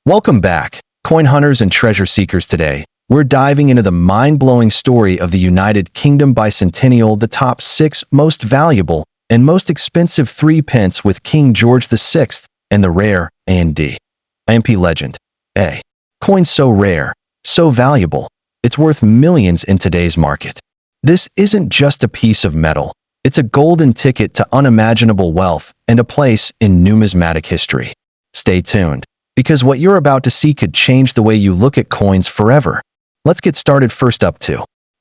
Welcome back, coin hunters and treasure seekers. Today, we're diving into the mind-blowing story of the United Kingdom bicentennial, the top 6 most valuable and most expensive 3 pence with King George VI and the rare A&D. IMP legend. A. Coin so rare, so valuable, it's worth millions in today's market. This isn't just a piece of metal. It's a golden ticket to unimaginable wealth and a place in numismatic history. Stay tuned, because what you're about to see could change the way you look at coins forever. Let's get started. First up,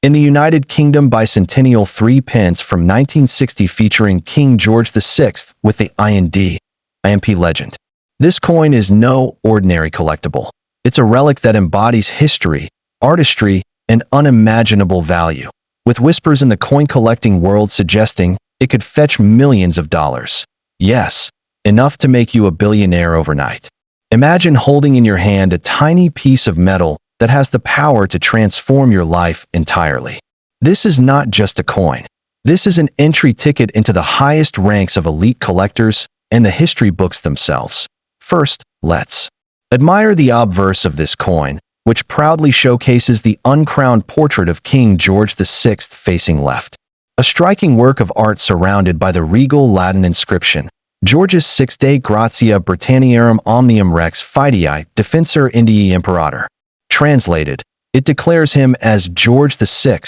in the United Kingdom bicentennial 3 pence from 1960 featuring King George VI with the I&D IMP legend. This coin is no ordinary collectible. It's a relic that embodies history, artistry, and unimaginable value, with whispers in the coin collecting world suggesting it could fetch millions of dollars. Yes, enough to make you a billionaire overnight. Imagine holding in your hand a tiny piece of metal that has the power to transform your life entirely. This is not just a coin. This is an entry ticket into the highest ranks of elite collectors and the history books themselves. First, let's admire the obverse of this coin, which proudly showcases the uncrowned portrait of King George VI facing left. A striking work of art surrounded by the regal Latin inscription, George's 6 Dei Gratia Britanniarum Omnium Rex Fidei Defensor Indiae Imperator. Translated, it declares him as George VI,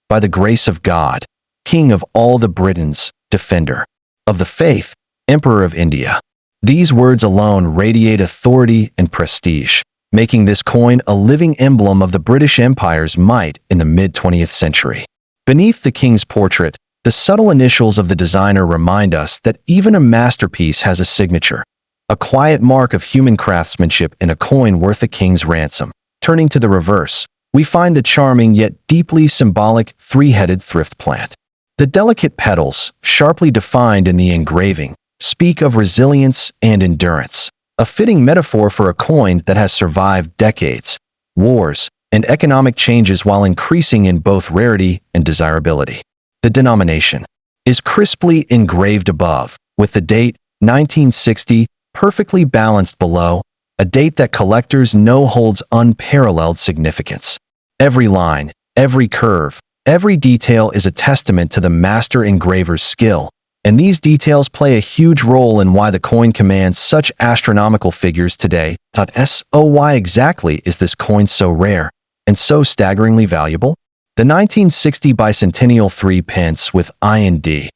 by the grace of God, King of all the Britons, Defender of the Faith, Emperor of India. These words alone radiate authority and prestige, making this coin a living emblem of the British Empire's might in the mid-20th century. Beneath the king's portrait, the subtle initials of the designer remind us that even a masterpiece has a signature, a quiet mark of human craftsmanship in a coin worth a king's ransom. Turning to the reverse, we find the charming yet deeply symbolic 3-headed thrift plant. The delicate petals, sharply defined in the engraving, speak of resilience and endurance, a fitting metaphor for a coin that has survived decades, wars, and economic changes while increasing in both rarity and desirability. The denomination is crisply engraved above, with the date 1960 perfectly balanced below, a date that collectors know holds unparalleled significance. Every line, every curve, every detail is a testament to the master engraver's skill, and these details play a huge role in why the coin commands such astronomical figures today. So why exactly is this coin so rare and so staggeringly valuable? The 1960 bicentennial 3 pence with I&D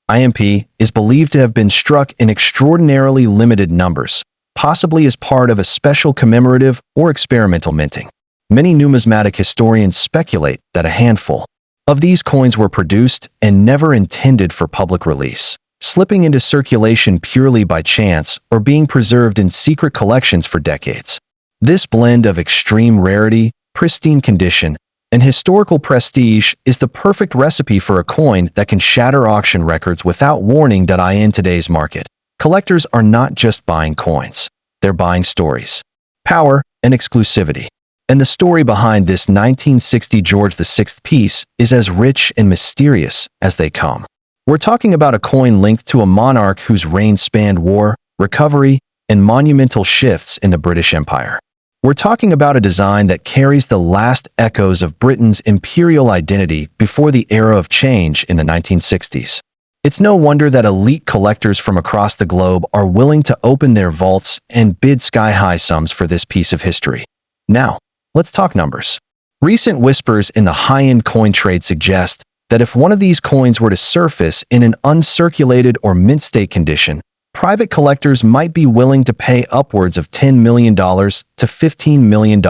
IMP is believed to have been struck in extraordinarily limited numbers, possibly as part of a special commemorative or experimental minting. Many numismatic historians speculate that a handful of these coins were produced and never intended for public release, slipping into circulation purely by chance or being preserved in secret collections for decades. This blend of extreme rarity, pristine condition, and historical prestige is the perfect recipe for a coin that can shatter auction records without warning. In today's market, collectors are not just buying coins, they're buying stories, power, and exclusivity. And the story behind this 1960 George VI piece is as rich and mysterious as they come. We're talking about a coin linked to a monarch whose reign spanned war, recovery, and monumental shifts in the British Empire. We're talking about a design that carries the last echoes of Britain's imperial identity before the era of change in the 1960s. It's no wonder that elite collectors from across the globe are willing to open their vaults and bid sky-high sums for this piece of history. Now, let's talk numbers. Recent whispers in the high-end coin trade suggest that if one of these coins were to surface in an uncirculated or mint-state condition, private collectors might be willing to pay upwards of $10 million to $15 million,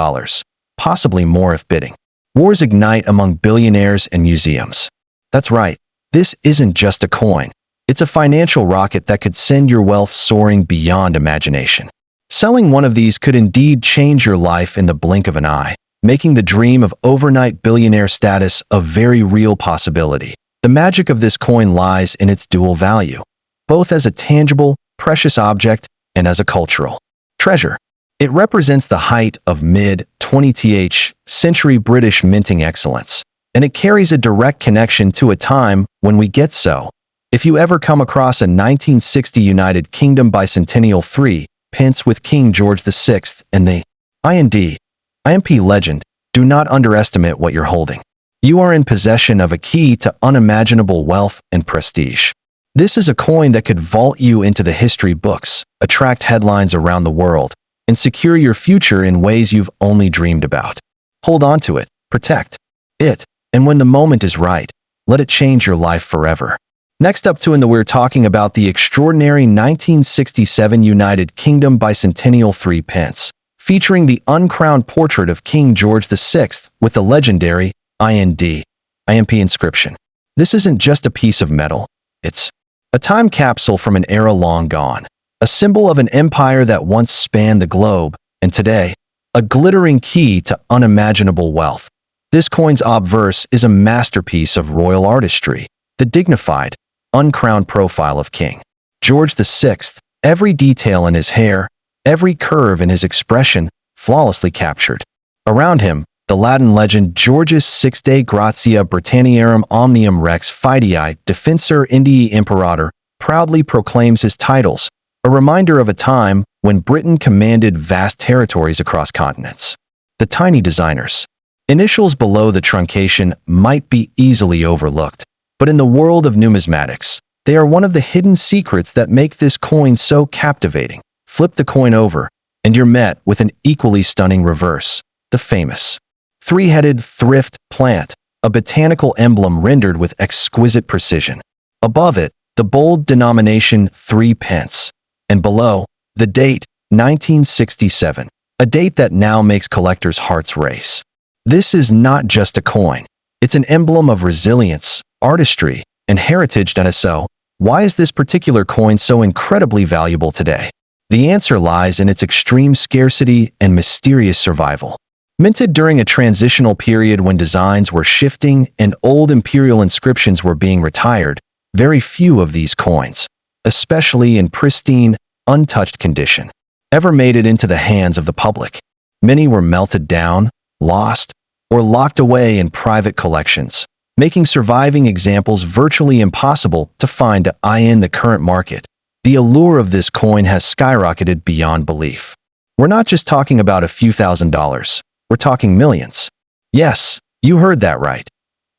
possibly more if bidding. Wars ignite among billionaires and museums. That's right. This isn't just a coin. It's a financial rocket that could send your wealth soaring beyond imagination. Selling one of these could indeed change your life in the blink of an eye, making the dream of overnight billionaire status a very real possibility. The magic of this coin lies in its dual value, both as a tangible, precious object and as a cultural treasure. It represents the height of mid-20th century British minting excellence, and it carries a direct connection to a time when we get so. If you ever come across a 1960 United Kingdom bicentennial 3 pence with King George VI and the IND. IMP legend. Do not underestimate what you're holding. You are in possession of a key to unimaginable wealth and prestige. This is a coin that could vault you into the history books, attract headlines around the world, and secure your future in ways you've only dreamed about. Hold on to it, protect it, and when the moment is right, let it change your life forever. Next up we're talking about the extraordinary 1967 United Kingdom bicentennial threepence, featuring the uncrowned portrait of King George VI with the legendary IND. IMP inscription. This isn't just a piece of metal, it's a time capsule from an era long gone, a symbol of an empire that once spanned the globe, and today, a glittering key to unimaginable wealth. This coin's obverse is a masterpiece of royal artistry, the dignified, uncrowned profile of King George VI, every detail in his hair, every curve in his expression, flawlessly captured. Around him, the Latin legend Georgius Sixte Gratia Britanniarum Omnium Rex Fidei Defensor Indii Imperator proudly proclaims his titles, a reminder of a time when Britain commanded vast territories across continents. The tiny designers. Initials below the truncation might be easily overlooked, but in the world of numismatics, they are one of the hidden secrets that make this coin so captivating. Flip the coin over, and you're met with an equally stunning reverse, the famous three-headed thrift plant, a botanical emblem rendered with exquisite precision. Above it, the bold denomination threepence, and below, the date 1967, a date that now makes collectors' hearts race. This is not just a coin. It's an emblem of resilience, artistry, and heritage. So, why is this particular coin so incredibly valuable today? The answer lies in its extreme scarcity and mysterious survival. Minted during a transitional period when designs were shifting and old imperial inscriptions were being retired, very few of these coins, especially in pristine, untouched condition, ever made it into the hands of the public. Many were melted down, lost, or locked away in private collections, making surviving examples virtually impossible to find in the current market. The allure of this coin has skyrocketed beyond belief. We're not just talking about a few $1,000s. We're talking millions. Yes, you heard that right.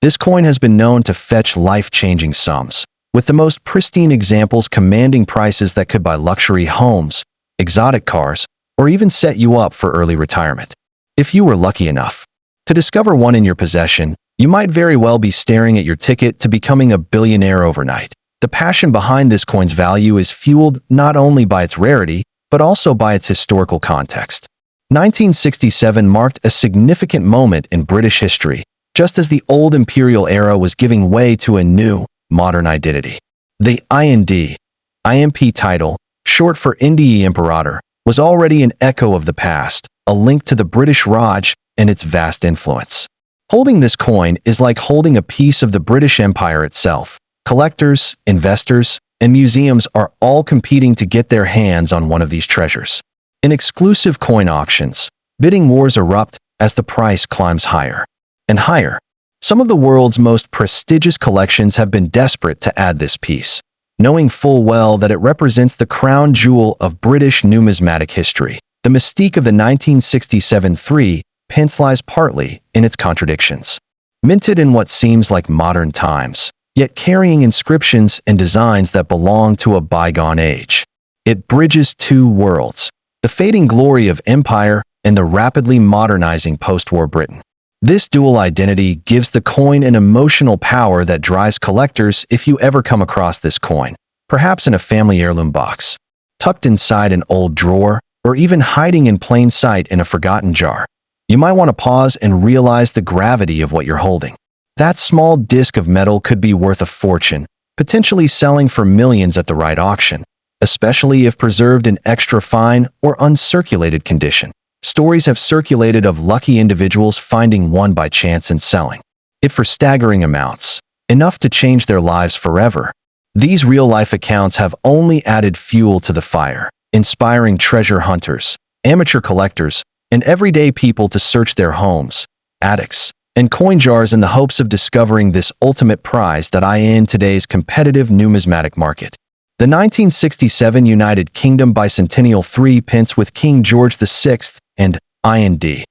This coin has been known to fetch life-changing sums, with the most pristine examples commanding prices that could buy luxury homes, exotic cars, or even set you up for early retirement. If you were lucky enough to discover one in your possession, you might very well be staring at your ticket to becoming a billionaire overnight. The passion behind this coin's value is fueled not only by its rarity, but also by its historical context. 1967 marked a significant moment in British history, just as the old imperial era was giving way to a new, modern identity. The IMP title, short for Indii Imperator, was already an echo of the past, a link to the British Raj and its vast influence. Holding this coin is like holding a piece of the British Empire itself. Collectors, investors, and museums are all competing to get their hands on one of these treasures. In exclusive coin auctions, bidding wars erupt as the price climbs higher and higher. Some of the world's most prestigious collections have been desperate to add this piece, knowing full well that it represents the crown jewel of British numismatic history. The mystique of the 1967 threepence lies partly in its contradictions. Minted in what seems like modern times, yet carrying inscriptions and designs that belong to a bygone age. It bridges two worlds, the fading glory of empire and the rapidly modernizing post-war Britain. This dual identity gives the coin an emotional power that drives collectors. If you ever come across this coin, perhaps in a family heirloom box, tucked inside an old drawer, or even hiding in plain sight in a forgotten jar, you might want to pause and realize the gravity of what you're holding. That small disc of metal could be worth a fortune, potentially selling for millions at the right auction, especially if preserved in extra fine or uncirculated condition. Stories have circulated of lucky individuals finding one by chance and selling it for staggering amounts, enough to change their lives forever. These real-life accounts have only added fuel to the fire, inspiring treasure hunters, amateur collectors, and everyday people to search their homes, attics, and coin jars in the hopes of discovering this ultimate prize in today's competitive numismatic market. The 1967 United Kingdom bicentennial threepence with King George VI and IND.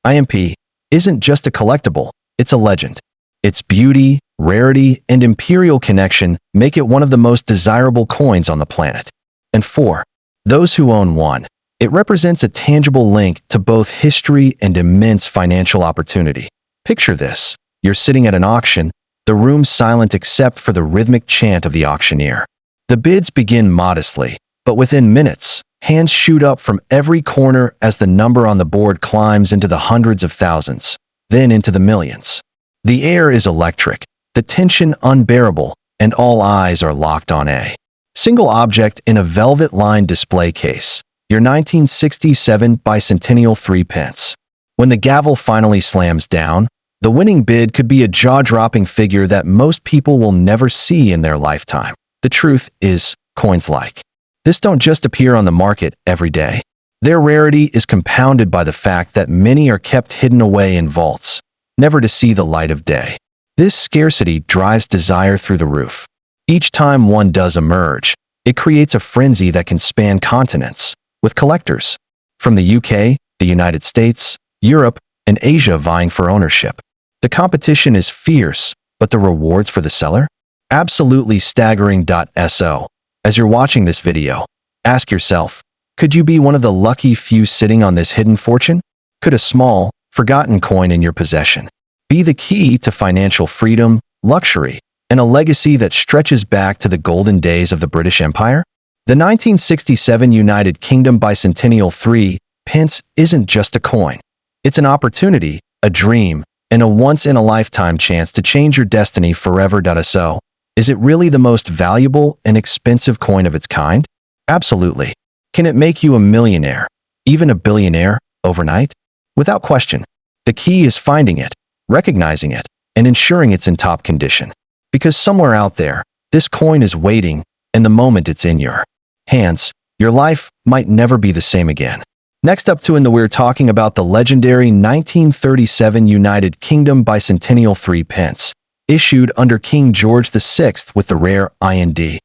IMP isn't just a collectible, it's a legend. Its beauty, rarity, and imperial connection make it one of the most desirable coins on the planet. And for those who own one, it represents a tangible link to both history and immense financial opportunity. Picture this. You're sitting at an auction, the room silent except for the rhythmic chant of the auctioneer. The bids begin modestly, but within minutes, hands shoot up from every corner as the number on the board climbs into the hundreds of thousands, then into the millions. The air is electric, the tension unbearable, and all eyes are locked on a single object in a velvet-lined display case, your 1967 bicentennial threepence. When the gavel finally slams down, the winning bid could be a jaw-dropping figure that most people will never see in their lifetime. The truth is, coins like this don't just appear on the market every day. Their rarity is compounded by the fact that many are kept hidden away in vaults, never to see the light of day. This scarcity drives desire through the roof. Each time one does emerge, it creates a frenzy that can span continents, with collectors from the UK, the United States, Europe, and Asia vying for ownership. The competition is fierce, but the rewards for the seller? Absolutely staggering. So, as you're watching this video, ask yourself, could you be one of the lucky few sitting on this hidden fortune? Could a small, forgotten coin in your possession be the key to financial freedom, luxury, and a legacy that stretches back to the golden days of the British Empire? The 1967 United Kingdom bicentennial 3p isn't just a coin. It's an opportunity, a dream, and a once-in-a-lifetime chance to change your destiny forever. So, is it really the most valuable and expensive coin of its kind? Absolutely. Can it make you a millionaire, even a billionaire, overnight? Without question. The key is finding it, recognizing it, and ensuring it's in top condition. Because somewhere out there, this coin is waiting, and the moment it's in your hands, your life might never be the same again. Next up we're talking about the legendary 1937 United Kingdom bicentennial threepence, issued under King George VI with the rare IMP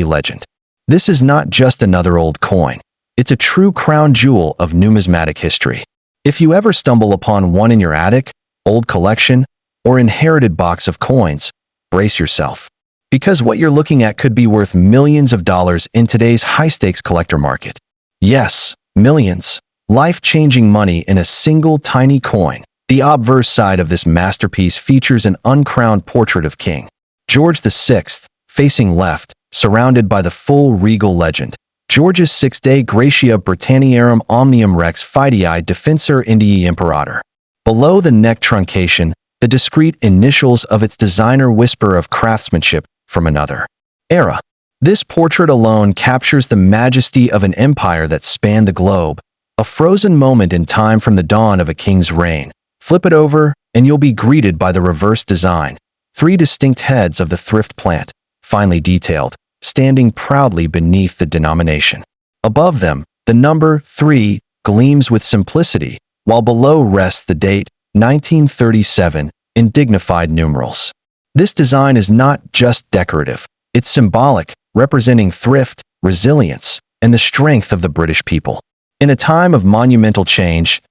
legend. This is not just another old coin. It's a true crown jewel of numismatic history. If you ever stumble upon one in your attic, old collection, or inherited box of coins, brace yourself. Because what you're looking at could be worth millions of dollars in today's high-stakes collector market. Yes, millions. Life-changing money in a single tiny coin. The obverse side of this masterpiece features an uncrowned portrait of King George VI, facing left, surrounded by the full regal legend. George's 6 Dei Gratia Britanniarum Omnium Rex Fidei Defensor Indii Imperator. Below the neck truncation, the discreet initials of its designer whisper of craftsmanship from another era. This portrait alone captures the majesty of an empire that spanned the globe, a frozen moment in time from the dawn of a king's reign. Flip it over, and you'll be greeted by the reverse design. 3 distinct heads of the thrift plant, finely detailed, standing proudly beneath the denomination. Above them, the number 3 gleams with simplicity, while below rests the date, 1937, in dignified numerals. This design is not just decorative, it's symbolic, representing thrift, resilience, and the strength of the British people. In a time of monumental change,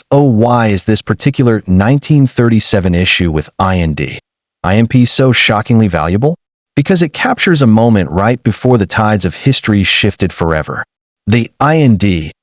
why is this particular 1937 issue with IMP so shockingly valuable? Because it captures a moment right before the tides of history shifted forever. The IMP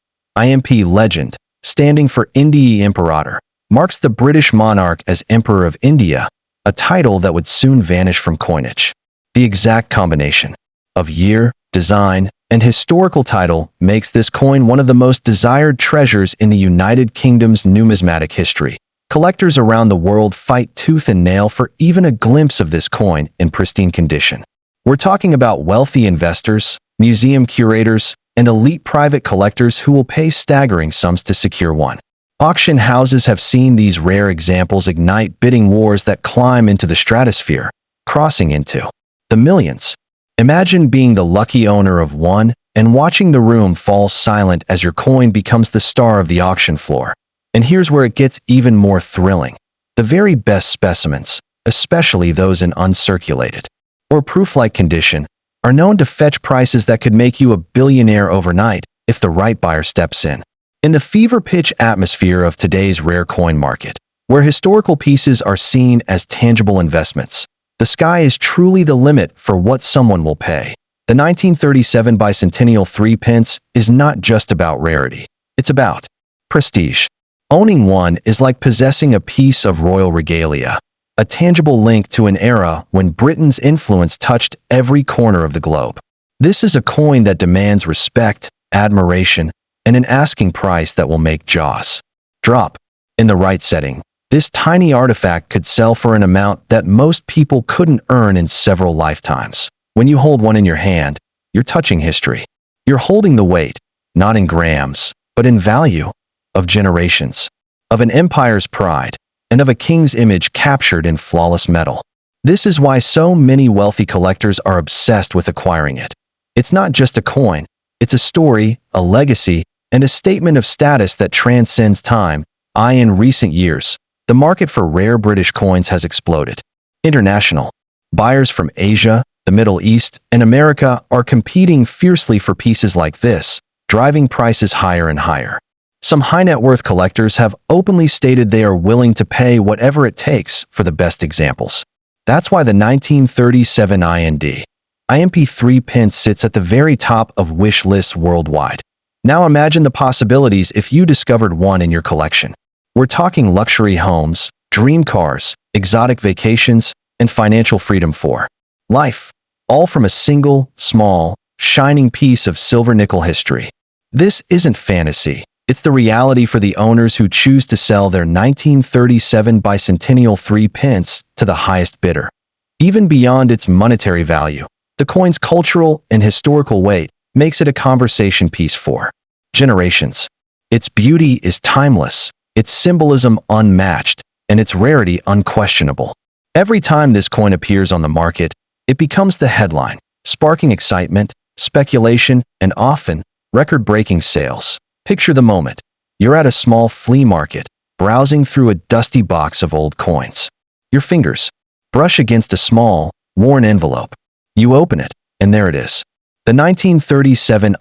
legend, standing for Indii Imperator, marks the British monarch as Emperor of India, a title that would soon vanish from coinage. The exact combination of year, design, and historical title makes this coin one of the most desired treasures in the United Kingdom's numismatic history. Collectors around the world fight tooth and nail for even a glimpse of this coin in pristine condition. We're talking about wealthy investors, museum curators, and elite private collectors who will pay staggering sums to secure one. Auction houses have seen these rare examples ignite bidding wars that climb into the stratosphere, crossing into the millions. Imagine being the lucky owner of one and watching the room fall silent as your coin becomes the star of the auction floor. And here's where it gets even more thrilling. The very best specimens, especially those in uncirculated or proof-like condition, are known to fetch prices that could make you a billionaire overnight if the right buyer steps in. In the fever-pitch atmosphere of today's rare coin market, where historical pieces are seen as tangible investments, the sky is truly the limit for what someone will pay. The 1937 bicentennial threepence is not just about rarity. It's about prestige. Owning one is like possessing a piece of royal regalia, a tangible link to an era when Britain's influence touched every corner of the globe. This is a coin that demands respect, admiration, and an asking price that will make jaws drop. In the right setting, this tiny artifact could sell for an amount that most people couldn't earn in several lifetimes. When you hold one in your hand, you're touching history. You're holding the weight, not in grams, but in value, of generations, of an empire's pride, and of a king's image captured in flawless metal. This is why so many wealthy collectors are obsessed with acquiring it. It's not just a coin, it's a story, a legacy, and a statement of status that transcends time. In recent years, the market for rare British coins has exploded. International buyers from Asia, the Middle East, and America are competing fiercely for pieces like this, driving prices higher and higher. Some high-net-worth collectors have openly stated they are willing to pay whatever it takes for the best examples. That's why the 1937 IMP threepence sits at the very top of wish lists worldwide. Now imagine the possibilities if you discovered one in your collection. We're talking luxury homes, dream cars, exotic vacations, and financial freedom for life, all from a single, small, shining piece of silver nickel history. This isn't fantasy. It's the reality for the owners who choose to sell their 1937 bicentennial threepence to the highest bidder. Even beyond its monetary value, the coin's cultural and historical weight makes it a conversation piece for generations. Its beauty is timeless, its symbolism unmatched, and its rarity unquestionable. Every time this coin appears on the market, it becomes the headline, sparking excitement, speculation, and often record-breaking sales. Picture the moment. You're at a small flea market, browsing through a dusty box of old coins. Your fingers brush against a small, worn envelope. You open it, and there it is. The 1937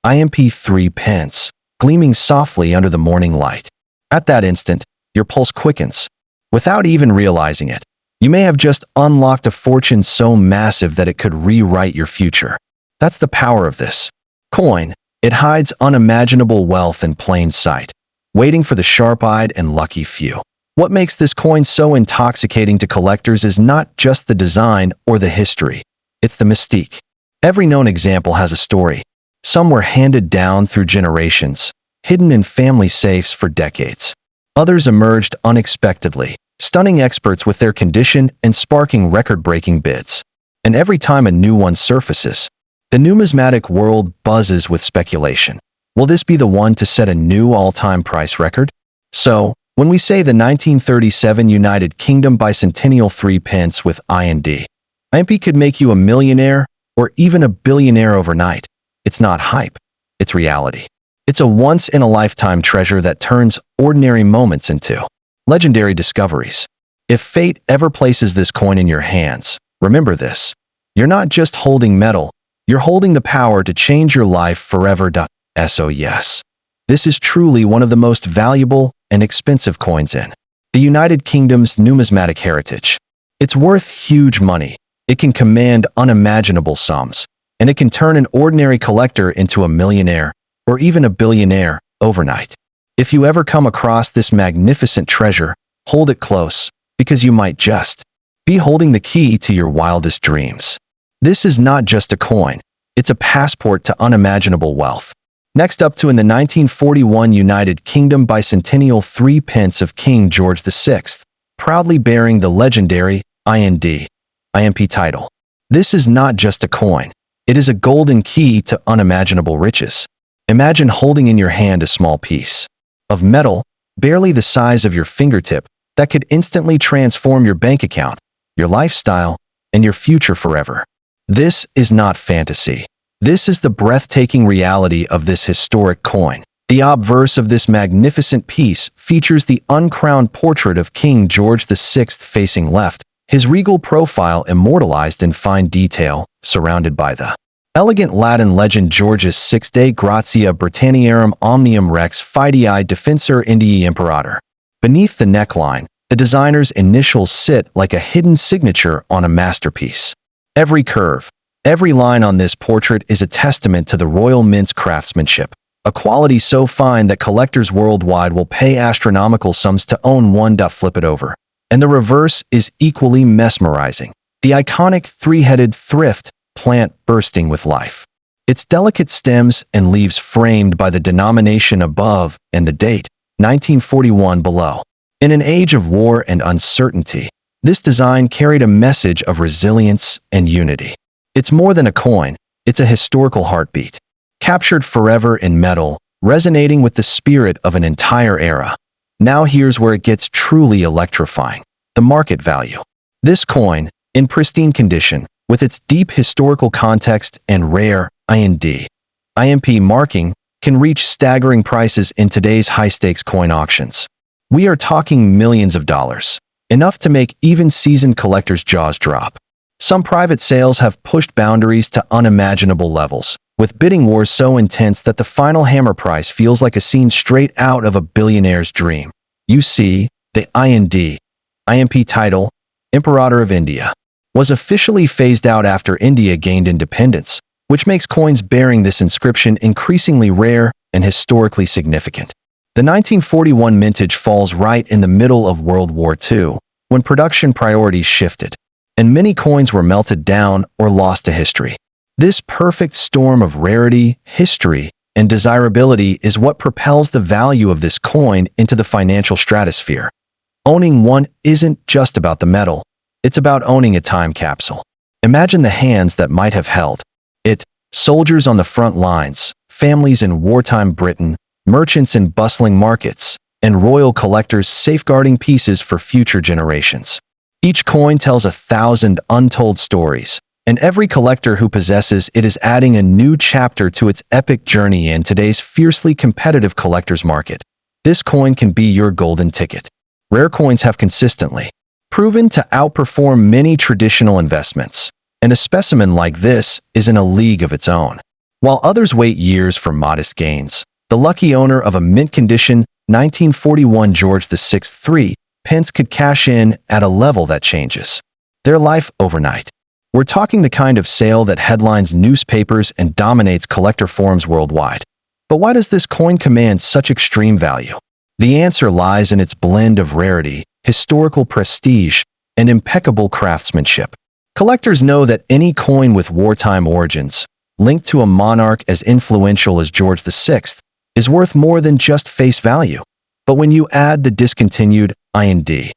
IMP threepence, gleaming softly under the morning light. At that instant, your pulse quickens. Without even realizing it, you may have just unlocked a fortune so massive that it could rewrite your future. That's the power of this coin. It hides unimaginable wealth in plain sight, waiting for the sharp-eyed and lucky few. What makes this coin so intoxicating to collectors is not just the design or the history. It's the mystique. Every known example has a story. Some were handed down through generations, hidden in family safes for decades. Others emerged unexpectedly, stunning experts with their condition and sparking record-breaking bids. And every time a new one surfaces, the numismatic world buzzes with speculation. Will this be the one to set a new all-time price record? So, when we say the 1937 United Kingdom bicentennial threepence with IMP could make you a millionaire or even a billionaire overnight, it's not hype, it's reality. It's a once-in-a-lifetime treasure that turns ordinary moments into legendary discoveries. If fate ever places this coin in your hands, remember this. You're not just holding metal, you're holding the power to change your life forever. So yes, this is truly one of the most valuable and expensive coins in the United Kingdom's numismatic heritage. It's worth huge money, it can command unimaginable sums, and it can turn an ordinary collector into a millionaire or even a billionaire overnight. If you ever come across this magnificent treasure, hold it close, because you might just be holding the key to your wildest dreams. This is not just a coin, it's a passport to unimaginable wealth. Next up, in the 1941 United Kingdom bicentennial threepence of King George VI, proudly bearing the legendary IMP title. This is not just a coin, it is a golden key to unimaginable riches. Imagine holding in your hand a small piece of metal, barely the size of your fingertip, that could instantly transform your bank account, your lifestyle, and your future forever. This is not fantasy. This is the breathtaking reality of this historic coin. The obverse of this magnificent piece features the uncrowned portrait of King George VI facing left, his regal profile immortalized in fine detail, surrounded by the Elegant Latin legend Georgius 6 De Gratia Britanniarum Omnium Rex Fidei Defensor Indii Imperator. Beneath the neckline, the designer's initials sit like a hidden signature on a masterpiece. Every curve, every line on this portrait is a testament to the Royal Mint's craftsmanship, a quality so fine that collectors worldwide will pay astronomical sums to own one. Flip it over. And the reverse is equally mesmerizing. The iconic three-headed thrift plant bursting with life. Its delicate stems and leaves framed by the denomination above and the date, 1941 below. In an age of war and uncertainty, this design carried a message of resilience and unity. It's more than a coin, it's a historical heartbeat, captured forever in metal, resonating with the spirit of an entire era. Now here's where it gets truly electrifying. The market value. This coin, in pristine condition, with its deep historical context and rare IMP marking, can reach staggering prices in today's high-stakes coin auctions. We are talking millions of dollars, enough to make even seasoned collectors' jaws drop. Some private sales have pushed boundaries to unimaginable levels, with bidding wars so intense that the final hammer price feels like a scene straight out of a billionaire's dream. You see, the IMP title, Imperator of India, was officially phased out after India gained independence, which makes coins bearing this inscription increasingly rare and historically significant. The 1941 mintage falls right in the middle of World War II, when production priorities shifted, and many coins were melted down or lost to history. This perfect storm of rarity, history, and desirability is what propels the value of this coin into the financial stratosphere. Owning one isn't just about the metal, it's about owning a time capsule. Imagine the hands that might have held it, soldiers on the front lines, families in wartime Britain, merchants in bustling markets, and royal collectors safeguarding pieces for future generations. Each coin tells 1,000 untold stories, and every collector who possesses it is adding a new chapter to its epic journey in today's fiercely competitive collector's market. This coin can be your golden ticket. Rare coins have consistently proven to outperform many traditional investments, and a specimen like this is in a league of its own. While others wait years for modest gains, the lucky owner of a mint-condition 1941 George VI threepence could cash in at a level that changes their life overnight. We're talking the kind of sale that headlines newspapers and dominates collector forums worldwide. But why does this coin command such extreme value? The answer lies in its blend of rarity, historical prestige, and impeccable craftsmanship. Collectors know that any coin with wartime origins, linked to a monarch as influential as George VI, is worth more than just face value. But when you add the discontinued IMP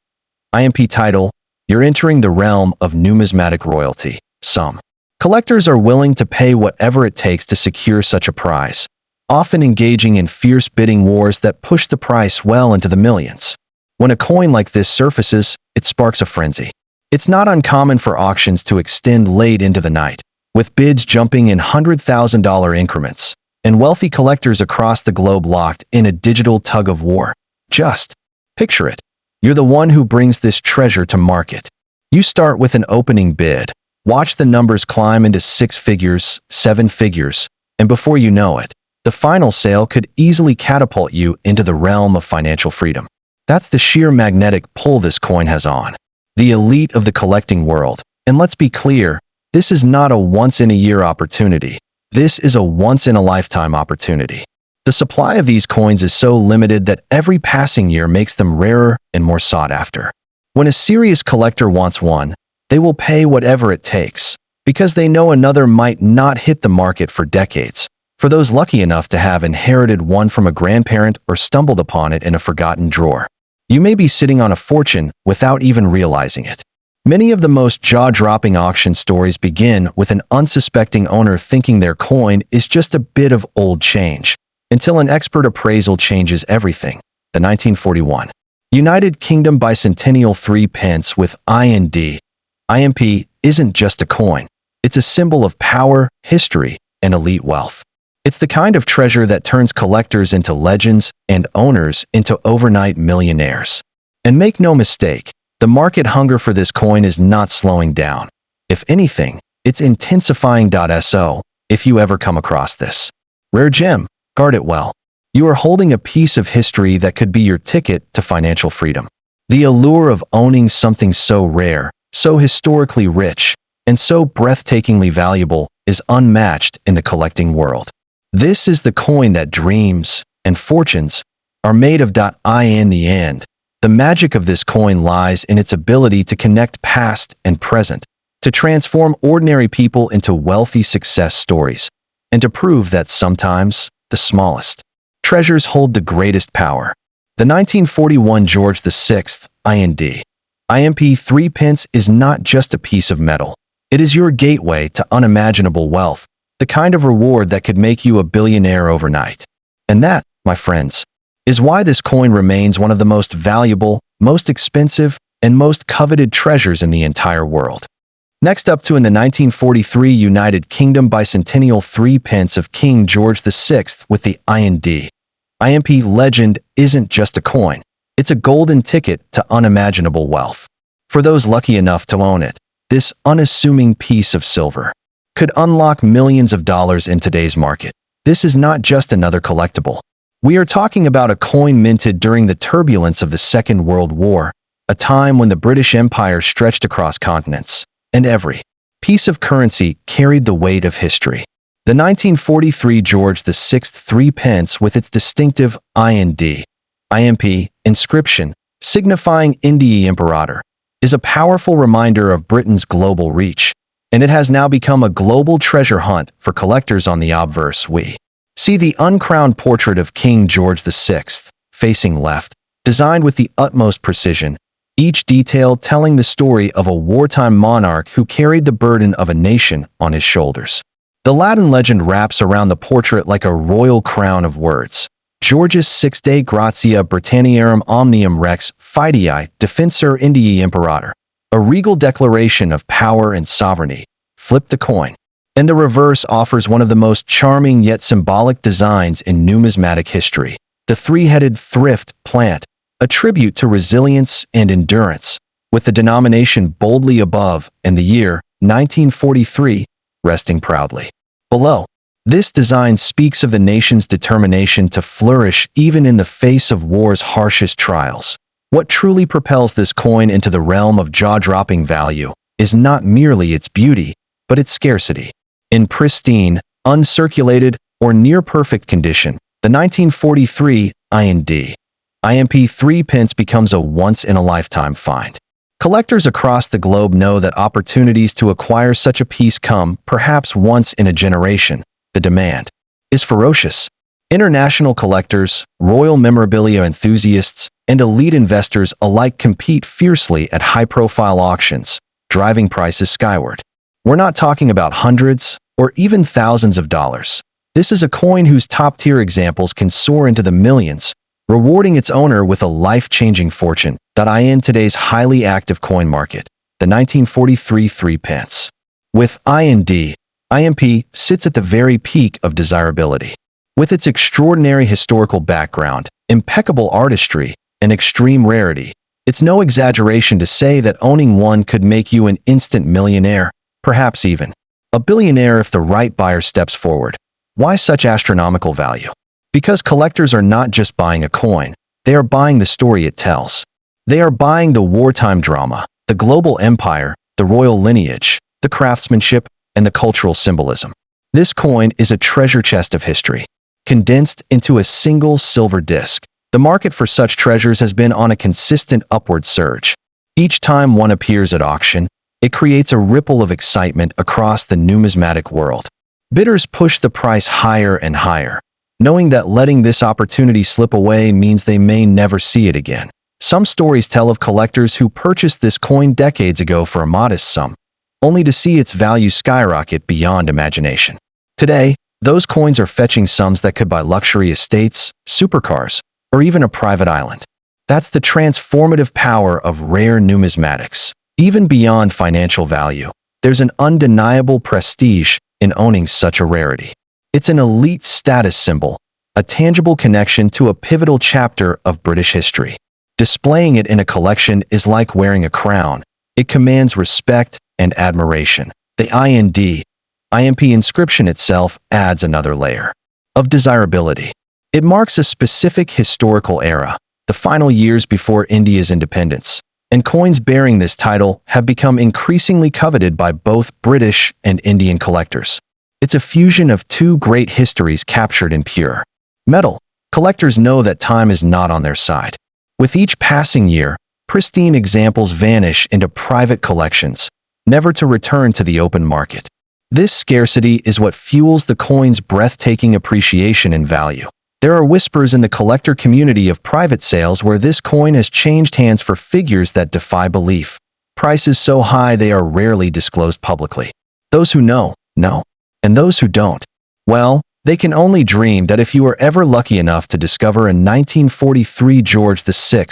title, you're entering the realm of numismatic royalty. Some collectors are willing to pay whatever it takes to secure such a prize, often engaging in fierce bidding wars that push the price well into the millions. When a coin like this surfaces, it sparks a frenzy. It's not uncommon for auctions to extend late into the night, with bids jumping in $100,000 increments, and wealthy collectors across the globe locked in a digital tug-of-war. Just picture it. You're the one who brings this treasure to market. You start with an opening bid, watch the numbers climb into 6 figures, 7 figures, and before you know it, the final sale could easily catapult you into the realm of financial freedom. That's the sheer magnetic pull this coin has on the elite of the collecting world. And let's be clear, this is not a once-in-a-year opportunity. This is a once-in-a-lifetime opportunity. The supply of these coins is so limited that every passing year makes them rarer and more sought after. When a serious collector wants one, they will pay whatever it takes, because they know another might not hit the market for decades. For those lucky enough to have inherited one from a grandparent or stumbled upon it in a forgotten drawer, you may be sitting on a fortune without even realizing it. Many of the most jaw-dropping auction stories begin with an unsuspecting owner thinking their coin is just a bit of old change, until an expert appraisal changes everything. The 1941 United Kingdom bicentennial threepence with IMP isn't just a coin. It's a symbol of power, history, and elite wealth. It's the kind of treasure that turns collectors into legends and owners into overnight millionaires. And make no mistake, the market hunger for this coin is not slowing down. If anything, it's intensifying. if you ever come across this rare gem, guard it well. You are holding a piece of history that could be your ticket to financial freedom. The allure of owning something so rare, so historically rich, and so breathtakingly valuable is unmatched in the collecting world. This is the coin that dreams and fortunes are made of. In the end, the magic of this coin lies in its ability to connect past and present, to transform ordinary people into wealthy success stories, and to prove that sometimes the smallest treasures hold the greatest power. The 1941 George VI IND. threepence is not just a piece of metal. It is your gateway to unimaginable wealth, the kind of reward that could make you a billionaire overnight. And that, my friends, is why this coin remains one of the most valuable, most expensive, and most coveted treasures in the entire world. Next up in the 1943 United Kingdom bicentennial threepence of King George VI with the IND. Legend isn't just a coin. It's a golden ticket to unimaginable wealth. For those lucky enough to own it, this unassuming piece of silver could unlock millions of dollars in today's market. This is not just another collectible. We are talking about a coin minted during the turbulence of the Second World War, a time when the British Empire stretched across continents, and every piece of currency carried the weight of history. The 1943 George VI threepence with its distinctive IND inscription, signifying Indii Imperator, is a powerful reminder of Britain's global reach, and it has now become a global treasure hunt for collectors on the obverse. We see the uncrowned portrait of King George VI, facing left, designed with the utmost precision, each detail telling the story of a wartime monarch who carried the burden of a nation on his shoulders. The Latin legend wraps around the portrait like a royal crown of words. Georgius Sixte Gratia Britanniarum Omnium Rex Fidei Defensor Indii Imperator, a regal declaration of power and sovereignty. Flip the coin, and the reverse offers one of the most charming yet symbolic designs in numismatic history, the three-headed thrift plant, a tribute to resilience and endurance, with the denomination boldly above and the year 1943 resting proudly below. This design speaks of the nation's determination to flourish even in the face of war's harshest trials. What truly propels this coin into the realm of jaw-dropping value is not merely its beauty, but its scarcity. In pristine, uncirculated, or near-perfect condition, the 1943 IND threepence becomes a once-in-a-lifetime find. Collectors across the globe know that opportunities to acquire such a piece come perhaps once in a generation. The demand is ferocious. International collectors, royal memorabilia enthusiasts, and elite investors alike compete fiercely at high-profile auctions, driving prices skyward. We're not talking about hundreds or even thousands of dollars. This is a coin whose top-tier examples can soar into the millions, rewarding its owner with a life-changing fortune. In today's highly active coin market, the 1943 threepence with IND sits at the very peak of desirability. With its extraordinary historical background, impeccable artistry, and extreme rarity, it's no exaggeration to say that owning one could make you an instant millionaire, perhaps even a billionaire if the right buyer steps forward. Why such astronomical value? Because collectors are not just buying a coin, they are buying the story it tells. They are buying the wartime drama, the global empire, the royal lineage, the craftsmanship, and the cultural symbolism. This coin is a treasure chest of history, condensed into a single silver disc. The market for such treasures has been on a consistent upward surge. Each time one appears at auction, it creates a ripple of excitement across the numismatic world. Bidders push the price higher and higher, knowing that letting this opportunity slip away means they may never see it again. Some stories tell of collectors who purchased this coin decades ago for a modest sum, only to see its value skyrocket beyond imagination. Today, those coins are fetching sums that could buy luxury estates, supercars, or even a private island. That's the transformative power of rare numismatics. Even beyond financial value, there's an undeniable prestige in owning such a rarity. It's an elite status symbol, a tangible connection to a pivotal chapter of British history. Displaying it in a collection is like wearing a crown. It commands respect and admiration. The IND IMP inscription itself adds another layer of desirability. It marks a specific historical era, the final years before India's independence, and coins bearing this title have become increasingly coveted by both British and Indian collectors. It's a fusion of two great histories captured in pure metal. Collectors know that time is not on their side. With each passing year, pristine examples vanish into private collections, never to return to the open market. This scarcity is what fuels the coin's breathtaking appreciation and value. There are whispers in the collector community of private sales where this coin has changed hands for figures that defy belief. Prices so high they are rarely disclosed publicly. Those who know. And those who don't, well, they can only dream that if you are ever lucky enough to discover a 1943 George VI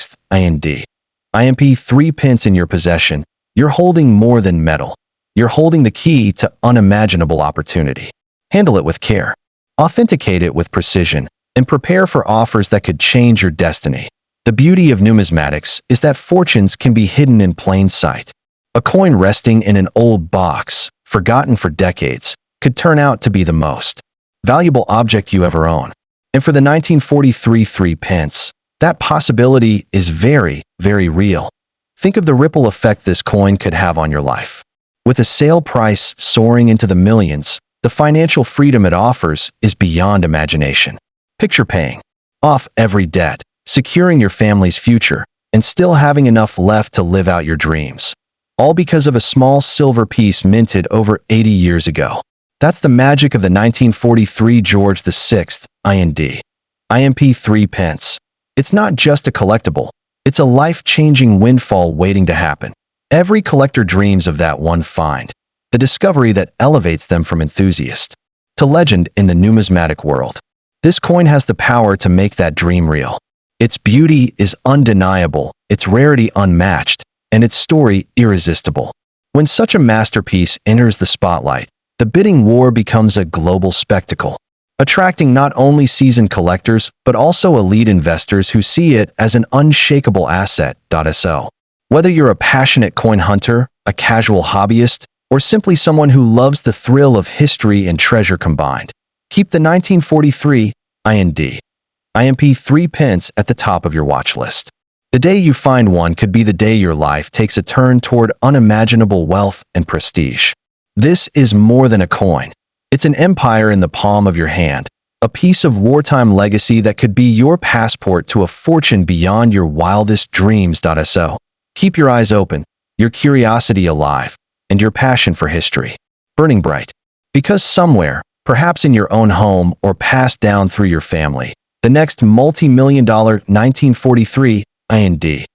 IMP threepence in your possession, you're holding more than metal. You're holding the key to unimaginable opportunity. Handle it with care. Authenticate it with precision, and prepare for offers that could change your destiny. The beauty of numismatics is that fortunes can be hidden in plain sight. A coin resting in an old box, forgotten for decades, could turn out to be the most valuable object you ever own. And for the 1943 threepence, that possibility is very, very real. Think of the ripple effect this coin could have on your life. With a sale price soaring into the millions, the financial freedom it offers is beyond imagination. Picture paying off every debt, securing your family's future, and still having enough left to live out your dreams. All because of a small silver piece minted over 80 years ago. That's the magic of the 1943 George VI IMP threepence. It's not just a collectible, it's a life-changing windfall waiting to happen. Every collector dreams of that one find, the discovery that elevates them from enthusiast to legend in the numismatic world. This coin has the power to make that dream real. Its beauty is undeniable, its rarity unmatched, and its story irresistible. When such a masterpiece enters the spotlight, the bidding war becomes a global spectacle, attracting not only seasoned collectors but also elite investors who see it as an unshakable asset. So, whether you're a passionate coin hunter, a casual hobbyist, or simply someone who loves the thrill of history and treasure combined, keep the 1943 IMP threepence at the top of your watch list. The day you find one could be the day your life takes a turn toward unimaginable wealth and prestige. This is more than a coin. It's an empire in the palm of your hand, a piece of wartime legacy that could be your passport to a fortune beyond your wildest dreams. So, keep your eyes open, your curiosity alive, and your passion for history burning bright. Because somewhere, perhaps in your own home or passed down through your family, the next multi-million-dollar 1943 IMP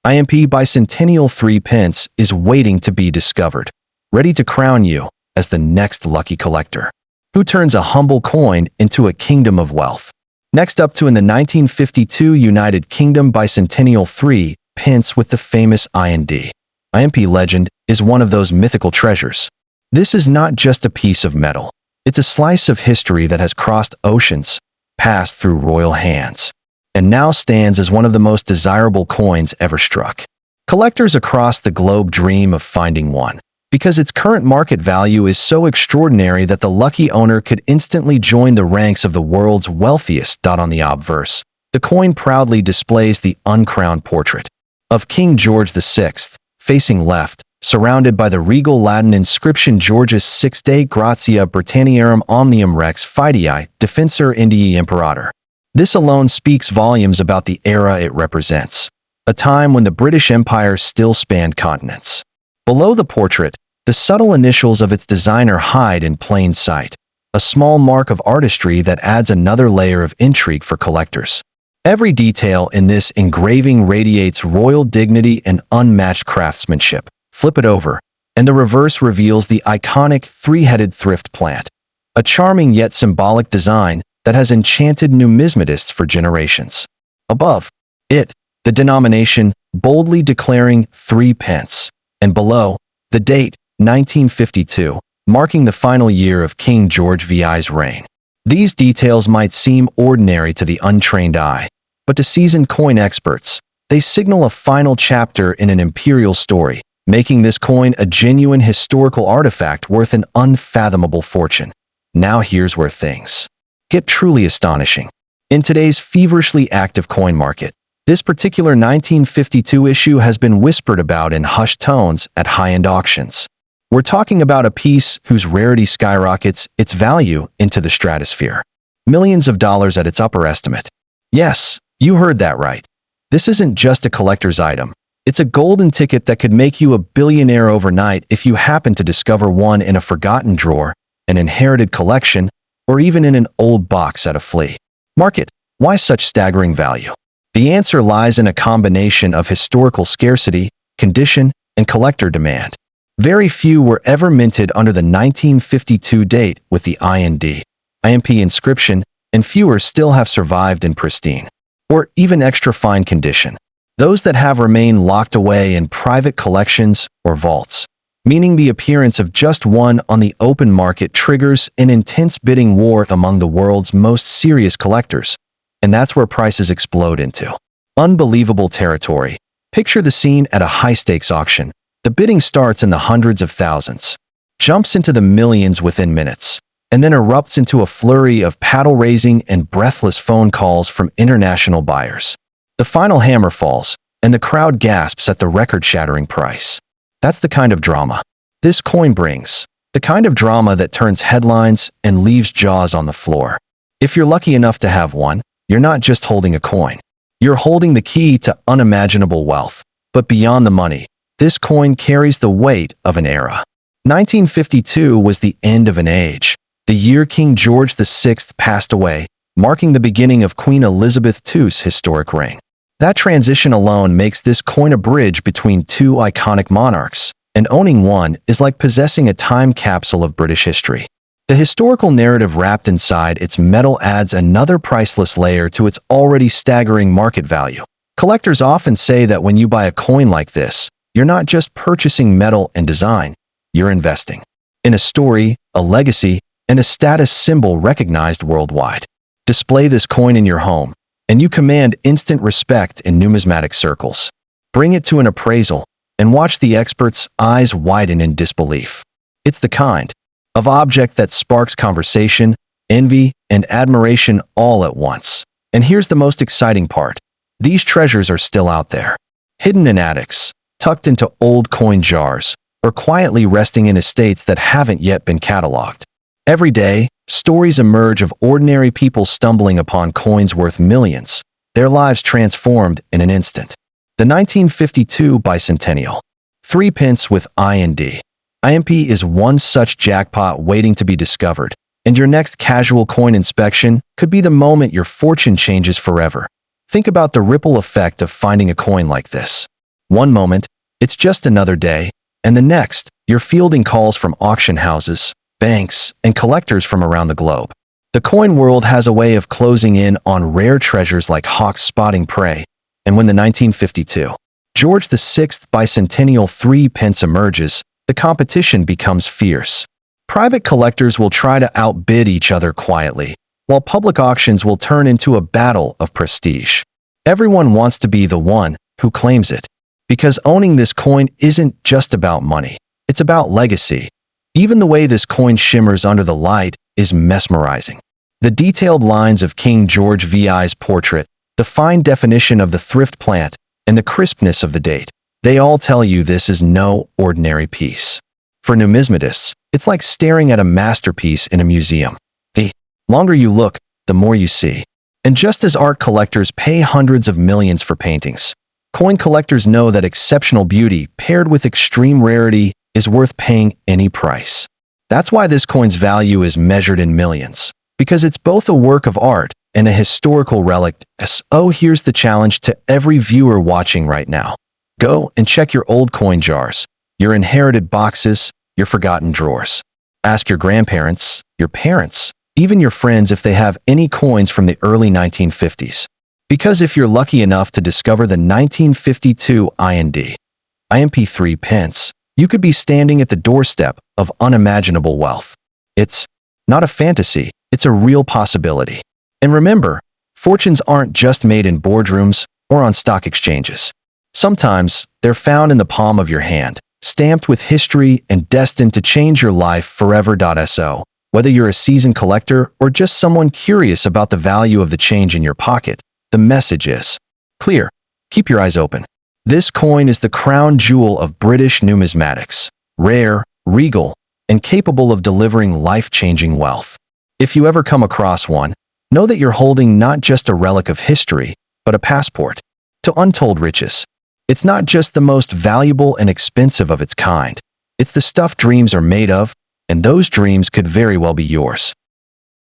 bicentennial threepence is waiting to be discovered, ready to crown you as the next lucky collector who turns a humble coin into a kingdom of wealth. Next up to in the 1952 United Kingdom bicentennial threepence with the famous IMP legend is one of those mythical treasures. This is not just a piece of metal. It's a slice of history that has crossed oceans, passed through royal hands, and now stands as one of the most desirable coins ever struck. Collectors across the globe dream of finding one, because its current market value is so extraordinary that the lucky owner could instantly join the ranks of the world's wealthiest. On the obverse, the coin proudly displays the uncrowned portrait of King George VI, facing left, surrounded by the regal Latin inscription Georgius VI Gratia Britanniarum Omnium Rex Fidei Defensor Indii Imperator. This alone speaks volumes about the era it represents, a time when the British Empire still spanned continents. Below the portrait, the subtle initials of its designer hide in plain sight, a small mark of artistry that adds another layer of intrigue for collectors. Every detail in this engraving radiates royal dignity and unmatched craftsmanship. Flip it over, and the reverse reveals the iconic three-headed thrift plant, a charming yet symbolic design that has enchanted numismatists for generations. Above it, the denomination boldly declaring threepence, and below, the date, 1952, marking the final year of King George VI's reign. These details might seem ordinary to the untrained eye, but to seasoned coin experts, they signal a final chapter in an imperial story, making this coin a genuine historical artifact worth an unfathomable fortune. Now here's where things get truly astonishing. In today's feverishly active coin market, this particular 1952 issue has been whispered about in hushed tones at high-end auctions. We're talking about a piece whose rarity skyrockets its value into the stratosphere. Millions of dollars at its upper estimate. Yes, you heard that right. This isn't just a collector's item. It's a golden ticket that could make you a billionaire overnight if you happen to discover one in a forgotten drawer, an inherited collection, or even in an old box at a flea market. Why such staggering value? The answer lies in a combination of historical scarcity, condition, and collector demand. Very few were ever minted under the 1952 date with the IMP inscription, and fewer still have survived in pristine, or even extra fine condition. Those that have remained locked away in private collections or vaults, meaning the appearance of just one on the open market triggers an intense bidding war among the world's most serious collectors, and that's where prices explode into unbelievable territory. Picture the scene at a high-stakes auction. The bidding starts in the hundreds of thousands, jumps into the millions within minutes, and then erupts into a flurry of paddle-raising and breathless phone calls from international buyers. The final hammer falls, and the crowd gasps at the record-shattering price. That's the kind of drama this coin brings, the kind of drama that turns headlines and leaves jaws on the floor. If you're lucky enough to have one, you're not just holding a coin. You're holding the key to unimaginable wealth. But beyond the money, this coin carries the weight of an era. 1952 was the end of an age, the year King George VI passed away, marking the beginning of Queen Elizabeth II's historic reign. That transition alone makes this coin a bridge between two iconic monarchs, and owning one is like possessing a time capsule of British history. The historical narrative wrapped inside its metal adds another priceless layer to its already staggering market value. Collectors often say that when you buy a coin like this, you're not just purchasing metal and design, you're investing in a story, a legacy, and a status symbol recognized worldwide. Display this coin in your home, and you command instant respect in numismatic circles. Bring it to an appraisal, and watch the experts' eyes widen in disbelief. It's the kind of object that sparks conversation, envy, and admiration all at once. And here's the most exciting part. These treasures are still out there, hidden in attics, tucked into old coin jars, or quietly resting in estates that haven't yet been cataloged. Every day, stories emerge of ordinary people stumbling upon coins worth millions, their lives transformed in an instant. The 1952 bicentennial. Threepence with IMP is one such jackpot waiting to be discovered, and your next casual coin inspection could be the moment your fortune changes forever. Think about the ripple effect of finding a coin like this. One moment, it's just another day, and the next, you're fielding calls from auction houses, banks, and collectors from around the globe. The coin world has a way of closing in on rare treasures like hawks spotting prey, and when the 1952 George VI bicentennial threepence emerges, the competition becomes fierce. Private collectors will try to outbid each other quietly, while public auctions will turn into a battle of prestige. Everyone wants to be the one who claims it, because owning this coin isn't just about money, it's about legacy. Even the way this coin shimmers under the light is mesmerizing. The detailed lines of King George VI's portrait, the fine definition of the thrift plant, and the crispness of the date, they all tell you this is no ordinary piece. For numismatists, it's like staring at a masterpiece in a museum. The longer you look, the more you see. And just as art collectors pay hundreds of millions for paintings, coin collectors know that exceptional beauty paired with extreme rarity is worth paying any price. That's why this coin's value is measured in millions, because it's both a work of art and a historical relic. So here's the challenge to every viewer watching right now. Go and check your old coin jars, your inherited boxes, your forgotten drawers. Ask your grandparents, your parents, even your friends if they have any coins from the early 1950s. Because if you're lucky enough to discover the 1952 IMP threepence, you could be standing at the doorstep of unimaginable wealth. It's not a fantasy, it's a real possibility. And remember, fortunes aren't just made in boardrooms or on stock exchanges. Sometimes, they're found in the palm of your hand, stamped with history and destined to change your life forever. So, whether you're a seasoned collector or just someone curious about the value of the change in your pocket, the message is clear. Keep your eyes open. This coin is the crown jewel of British numismatics, rare, regal, and capable of delivering life-changing wealth. If you ever come across one, know that you're holding not just a relic of history, but a passport to untold riches. It's not just the most valuable and expensive of its kind. It's the stuff dreams are made of, and those dreams could very well be yours.